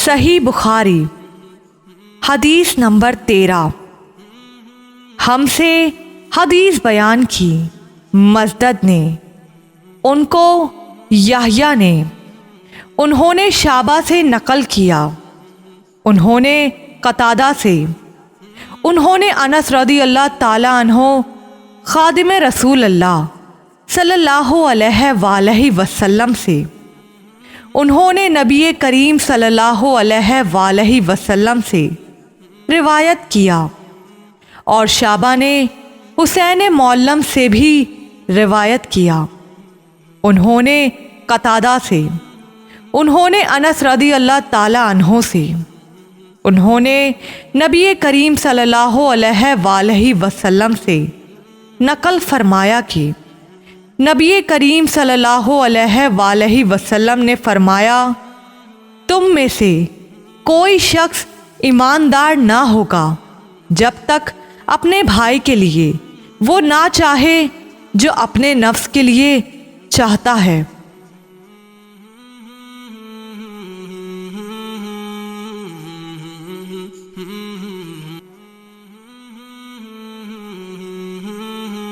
صحیح بخاری حدیث نمبر 13۔ ہم سے حدیث بیان کی مزدد نے، ان کو یحییٰ نے، انہوں نے شعبہ سے نقل کیا، انہوں نے قتادہ سے، انہوں نے انس رضی اللہ تعالی عنہ خادم رسول اللہ صلی اللہ علیہ وآلہ وسلم سے، انہوں نے نبی کریم صلی اللہ علیہ وآلہ وسلم سے روایت کیا، اور شعبہ نے حسین معلم سے بھی روایت کیا، انہوں نے قتادہ سے، انہوں نے انس رضی اللہ تعالی عنہ سے، انہوں نے نبی کریم صلی اللہ علیہ وآلہ وسلم سے نقل فرمایا کہ نبی کریم صلی اللہ علیہ وآلہ وسلم نے فرمایا، تم میں سے کوئی شخص ایماندار نہ ہوگا جب تک اپنے بھائی کے لیے وہ نہ چاہے جو اپنے نفس کے لیے چاہتا ہے۔